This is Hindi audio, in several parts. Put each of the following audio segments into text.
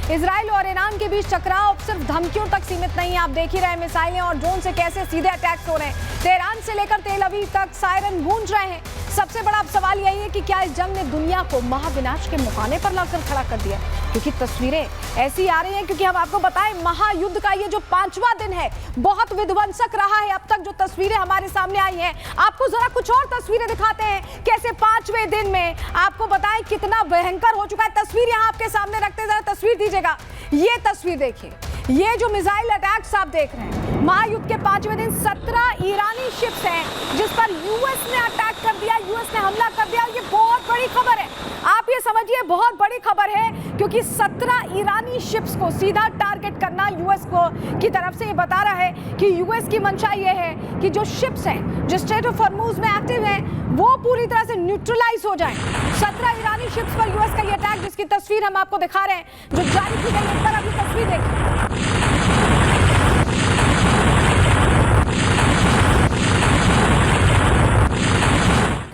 इजराइल और ईरान के बीच टकराव सिर्फ धमकियों तक सीमित नहीं है। आप देख ही रहे हैं मिसाइलें और ड्रोन से कैसे सीधे अटैक्स हो रहे हैं। तेहरान से लेकर तेल अवीव तक सायरन गूंज रहे हैं। सबसे बड़ा अब सवाल यही है कि क्या इस जंग ने दुनिया को महाविनाश के मुहाने पर लाकर खड़ा कर दिया, क्योंकि तस्वीरें ऐसी आ रही हैं। क्योंकि हम आपको बताएं, महायुद्ध का ये जो 5वां दिन है बहुत विध्वंसक रहा है। अब तक जो तस्वीरें हमारे सामने आई हैं, आपको जरा कुछ और तस्वीरें दिखाते हैं कैसे 5वें दिन में आपको बताएं कितना भयंकर हो चुका है। तस्वीर यहाँ आपके सामने रखते हैं, जरा तस्वीर दीजिएगा। ये तस्वीर देखिए, ये जो मिसाइल अटैक्स आप देख रहे हैं, महायुद्ध के 5वें दिन 17 ईरानी शिप्स हैं जिस पर यूएस ने अटैक कर दिया, यूएस ने हमला कर दिया। ये बहुत बड़ी खबर है, आप ये समझिए बहुत बड़ी खबर है, क्योंकि 17 ईरानी शिप्स को सीधा टारगेट करना यूएस को की तरफ से ये बता रहा है कि यूएस की मंशा ये है कि जो शिप्स हैं जो स्ट्रेट ऑफ हॉर्मुज में एक्टिव हैं वो पूरी तरह से न्यूट्रलाइज हो जाएं। 17 ईरानी शिप्स पर यूएस का ये अटैक, जिसकी तस्वीर हम आपको दिखा रहे हैं, जो जारी की गई है। पर अभी तस्वीर देखिए,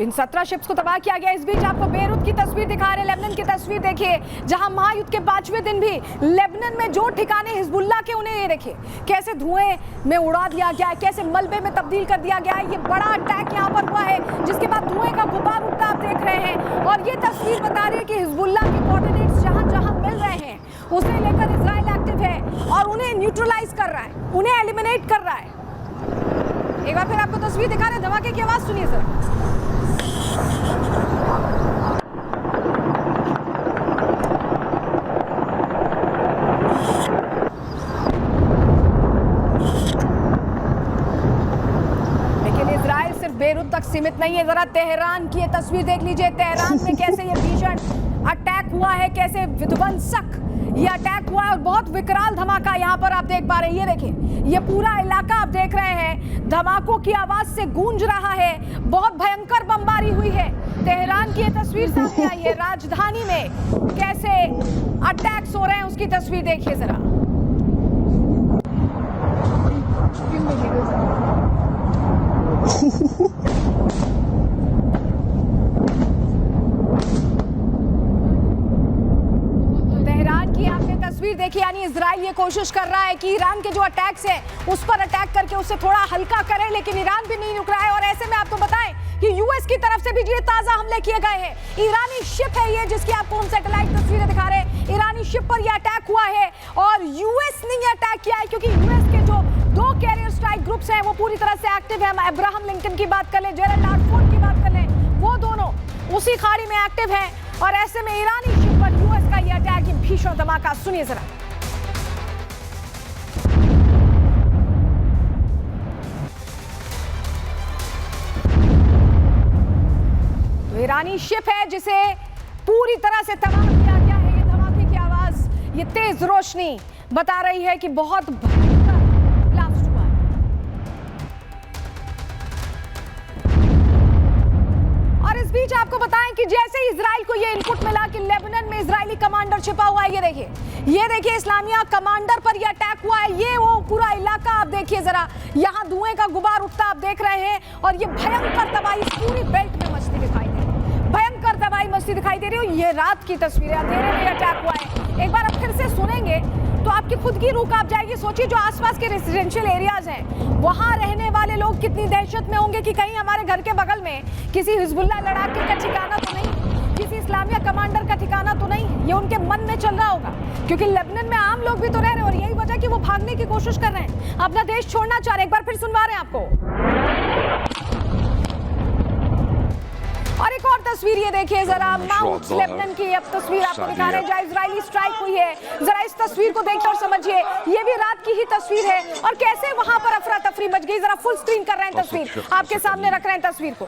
इन 17 शिप्स को तबाह किया गया। इस बीच आपको बेरूत की तस्वीर दिखा रहे हैं, लेबनान की तस्वीर देखिए, जहां महायुद्ध के 5वें दिन भी लेबनान में जो ठिकाने हिजबुल्लाह के, उन्हें ये देखिए कैसे धुएं में उड़ा दिया गया है, कैसे मलबे में तब्दील कर दिया गया है। ये बड़ा अटैक यहाँ पर हुआ है, जिसके बाद धुएं का गुबार उठता आप देख रहे हैं। और ये तस्वीर बता रही है कि हिजबुल्लाह के कोऑर्डिनेट्स जहां जहां मिल रहे हैं उसे लेकर इजराइल एक्टिव है और उन्हें न्यूट्रलाइज कर रहा है, उन्हें एलिमिनेट कर रहा है। एक बार फिर आपको तस्वीर दिखा रहे हैं, धमाके की आवाज सुनिए सर। लेकिन इजराइल सिर्फ बेरूत तक सीमित नहीं है। जरा तेहरान की ये तस्वीर देख लीजिए, तेहरान में कैसे ये भीषण अटैक हुआ है, कैसे विध्वंसक ये अटैक हुआ है और बहुत विकराल धमाका यहाँ पर आप देख पा रहे हैं। ये देखिए, ये पूरा इलाका आप देख रहे हैं धमाकों की आवाज से गूंज रहा है, बहुत भयंकर बमबारी हुई है। तेहरान की ये तस्वीर सामने आई है, राजधानी में कैसे अटैक्स हो रहे हैं उसकी तस्वीर देखिए जरा। तस्वीर देखिए, यानी इजराइल ये कोशिश कर रहा है कि ईरान के जो अटैक्स हैं उस पर अटैक करके उसे थोड़ा हल्का करे, लेकिन ईरान भी नहीं रुक रहा है। और ऐसे में आपको बताएं कि यूएस की तरफ से भी ये ताजा हमले किए गए हैं। ईरानी शिप है ये, जिसकी आपको हम सैटेलाइट तस्वीरें दिखा रहे हैं। ईरानी शिप पर यह अटैक हुआ है और यूएस ने यह अटैक किया है, क्योंकि यूएस के जो 2 कैरियर स्ट्राइक ग्रुप्स हैं वो पूरी तरह से एक्टिव है। हम अब्राहम लिंकन की बात कर लें, जेरल्ड आर्टफोर्ड की बात कर लें, वो दोनों उसी खाड़ी में एक्टिव है। और ऐसे में ईरानी शिप पर यूएस का यह अटैक, ये भीषण धमाका सुनिए जरा। ईरानी शिप है जिसे पूरी तरह से तबाह किया गया है। ये धमाके की आवाज, ये तेज रोशनी बता रही है कि बहुत भयंकर ब्लास्ट हुआ है। और इस बीच आपको बताएं कि जैसे इजराइल को ये इनपुट मिला कि लेबनान में इजरायली कमांडर छिपा हुआ है, ये देखिए इस्लामिया कमांडर पर यह अटैक हुआ है। ये वो पूरा इलाका आप देखिए जरा, यहाँ धुएं का गुबार उठता आप देख रहे हैं। और ये भयंकर तबाही पूरी बेल्ट में मचती दिखाई दे रही है, भयंकर तबाही मचती दिखाई दे रही है। ये रात की तस्वीरें, अंधेरे में अटैक हुआ है। एक बार आप फिर से सुनेंगे तो आपकी खुद की रूह कांप जाएगी। सोचिए जो आसपास के रेजिडेंशियल एरियाज हैं, वहां रहने वाले लोग कितनी दहशत में होंगे कि कहीं हमारे घर के बगल में किसी हिजबुल्लाह लड़ाके का ठिकाना तो नहीं, किसी इस्लामिया कमांडर का ठिकाना तो नहीं। ये उनके मन में चल रहा होगा, क्योंकि लेबनान में आम लोग भी तो रह रहे हैं और यही वजह कि वो भागने की कोशिश कर रहे हैं, अपना देश छोड़ना चाह रहे हैं। एक बार फिर सुनवा रहे हैं आपको। और एक और तस्वीर ये देखिए जरा, माउंट लेबनान की अब तस्वीर आपको दिखा रहे हैं जहां इजरायली स्ट्राइक हुई है। जरा इस तस्वीर को देखकर समझिए, ये भी रात की ही तस्वीर है और कैसे वहां पर अफरा तफरी मच गई। जरा फुल स्क्रीन कर रहे हैं तस्वीर, आपके सामने रख रहे हैं तस्वीर को।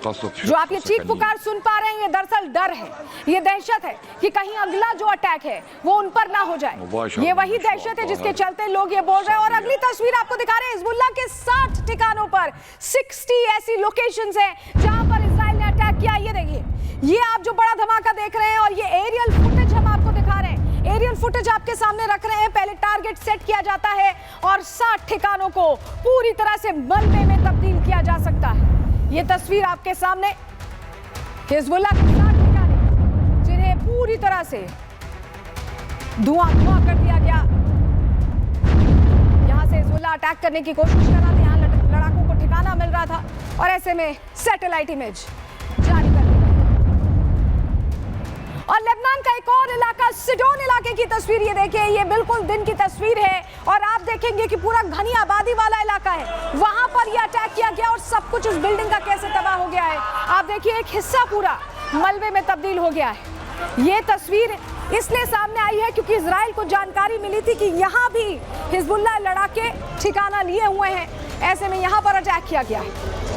जो आप ये चीख पुकार सुन पा रहे हैं, ये दरअसल डर है, ये दहशत है कि कहीं अगला जो अटैक है वो उन पर ना हो जाए। ये वही दहशत है जिसके चलते लोग ये बोल रहे हैं। और अगली तस्वीर आपको दिखा रहे हैं, हिजबुल्लाह के 60 ठिकानों पर 60 ऐसी लोकेशंस हैं जहां पर इजराइल ने अटैक किया। ये देखिए, ये आप जो बड़ा धमाका देख रहे हैं और ये एरियल फुटेज हम आपको दिखा रहे हैं। एरियल फुटेज आपके सामने रख रहे हैं। पहले टारगेट सेट किया जाता है और 60 ठिकानों को पूरी तरह से मलबे में तब्दील किया जा सकता है। ये तस्वीर आपके सामने, हिजबुल्लाह के 60 ठिकाने जिन्हें पूरी तरह से धुआं कर दिया गया। यहां से हिजबुल्लाह अटैक करने की कोशिश कर रहा था, यहां लड़ाकों को ठिकाना मिल रहा था और ऐसे में सैटेलाइट इमेज जारी कर दी गई। और लेबनान का एक और इलाका, सिडोन इलाके की तस्वीर ये देखिए, ये बिल्कुल दिन की तस्वीर है और आप देखेंगे कि पूरा घनी आबादी वाला इलाका है। वहां पर यह अटैक किया गया और सब कुछ उस बिल्डिंग का कैसे तबाह हो गया है। आप देखिए, एक हिस्सा पूरा मलबे में तब्दील हो गया है। ये तस्वीर इसलिए सामने आई है क्योंकि इजराइल को जानकारी मिली थी कि यहाँ भी हिजबुल्लाह लड़ाके ठिकाना लिए हुए हैं, ऐसे में यहाँ पर अटैक किया गया है।